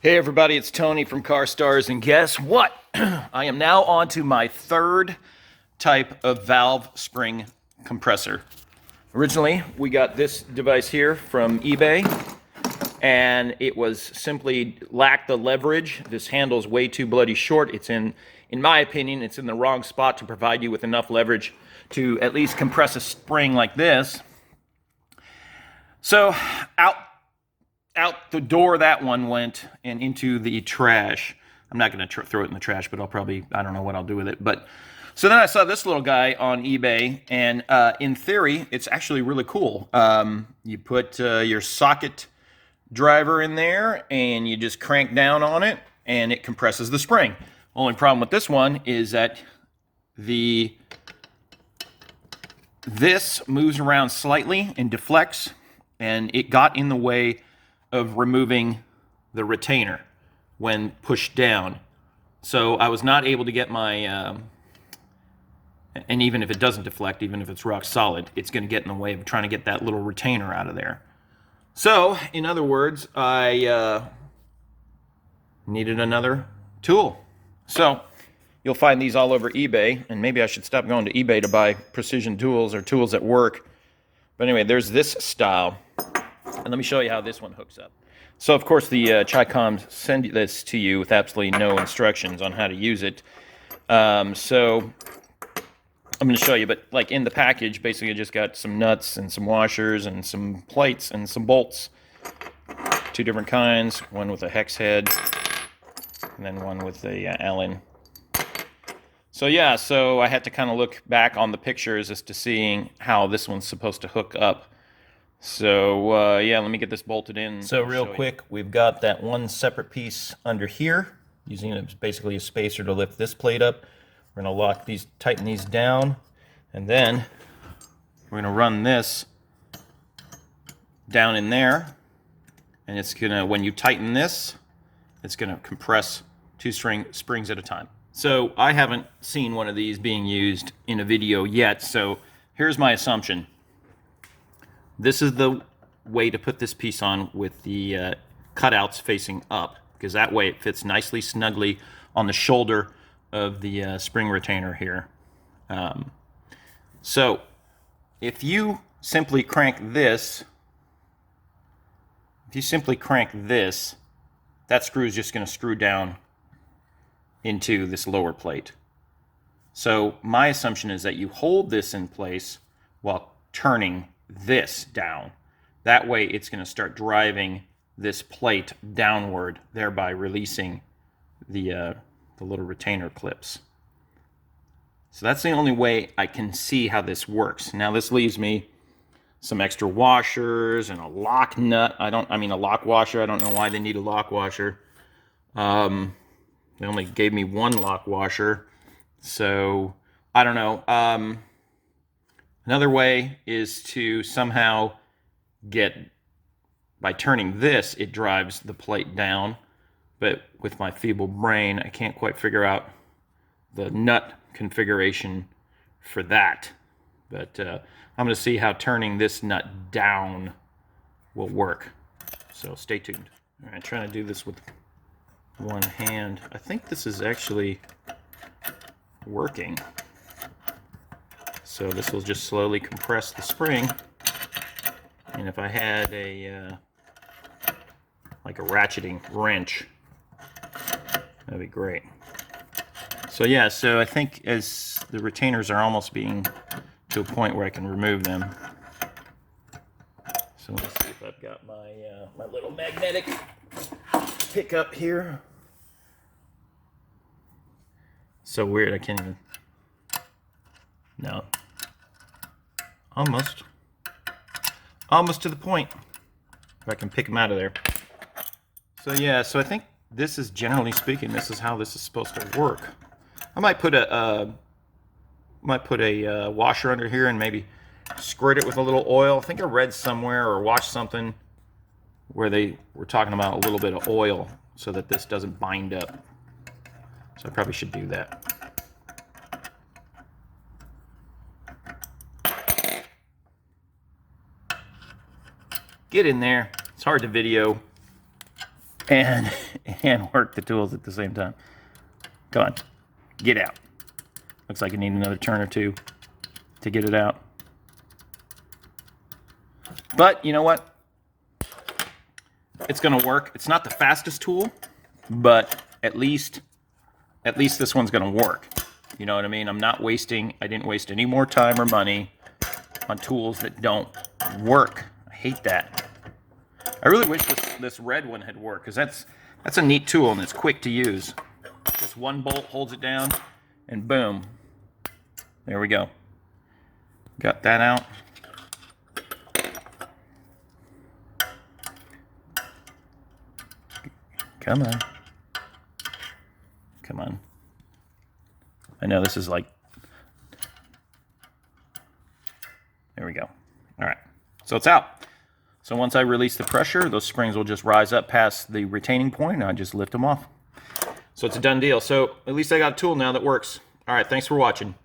Hey everybody, it's Tony from Car Stars, and guess what? I am now on to my third type of valve spring compressor. Originally, we got this device here from eBay, and it was simply lacked the leverage. This handle's way too bloody short. It's in my opinion, it's in the wrong spot to provide you with enough leverage to at least compress a spring like this. So out the door that one went and into the trash. I'm not going to throw it in the trash, but I don't know what I'll do with it. But so then I saw this little guy on eBay, and in theory, it's actually really cool. You put your socket driver in there, and you just crank down on it, and it compresses the spring. Only problem with this one is that this moves around slightly and deflects, and it got in the way of removing the retainer when pushed down. So I was not able to get my, and even if it doesn't deflect, even if it's rock solid, it's going to get in the way of trying to get that little retainer out of there. So, in other words, I needed another tool. So, you'll find these all over eBay, and maybe I should stop going to eBay to buy precision tools or tools that work. But anyway, there's this style. And let me show you how this one hooks up. So, of course, the Chi-Coms send this to you with absolutely no instructions on how to use it. So, I'm going to show you, but like in the package, basically I just got some nuts and some washers and some plates and some bolts. Two different kinds, one with a hex head and then one with a Allen. So yeah, so I had to kind of look back on the pictures as to seeing how this one's supposed to hook up. So yeah, let me get this bolted in. So real quick, we've got that one separate piece under here, using it basically a spacer to lift this plate up. We're going to lock these, tighten these down, and then we're going to run this down in there, and it's going to, when you tighten this, it's going to compress two springs at a time. So I haven't seen one of these being used in a video yet, so here's my assumption. This is the way to put this piece on with the cutouts facing up, because that way it fits nicely, snugly on the shoulder of the spring retainer here. So if you simply crank this, that screw is just going to screw down into this lower plate. So my assumption is that you hold this in place while turning this down. That way it's going to start driving this plate downward, thereby releasing the little retainer clips. So that's the only way I can see how this works. Now this leaves me some extra washers and a lock nut. a lock washer. I don't know why they need a lock washer. They only gave me one lock washer, so I don't know. Another way is to somehow by turning this, it drives the plate down. But with my feeble brain, I can't quite figure out the nut configuration for that. But I'm going to see how turning this nut down will work. So stay tuned. All right, trying to do this with one hand. I think this is actually working. So this will just slowly compress the spring. And if I had like a ratcheting wrench, that'd be great. So yeah, so I think as the retainers are almost being to a point where I can remove them. So let's see if I've got my my little magnetic pickup here. So weird, I can't even. No. Almost to the point. If I can pick them out of there. So yeah, so I think this is, generally speaking, this is how this is supposed to work. I might put a washer under here and maybe squirt it with a little oil. I think I read somewhere or watched something where they were talking about a little bit of oil so that this doesn't bind up. So I probably should do that. Get in there. It's hard to video. and work the tools at the same time. Come on, get out. Looks like I need another turn or two to get it out. But you know what? It's going to work. It's not the fastest tool, but at least this one's going to work. You know what I mean? I didn't waste any more time or money on tools that don't work. I hate that. I really wish this red one had worked, because that's a neat tool and it's quick to use. Just one bolt holds it down, and boom. There we go. Got that out. Come on. Come on. I know this is like... There we go. All right. So it's out. So once I release the pressure, those springs will just rise up past the retaining point, and I just lift them off. So it's a done deal. So at least I got a tool now that works. All right. Thanks for watching.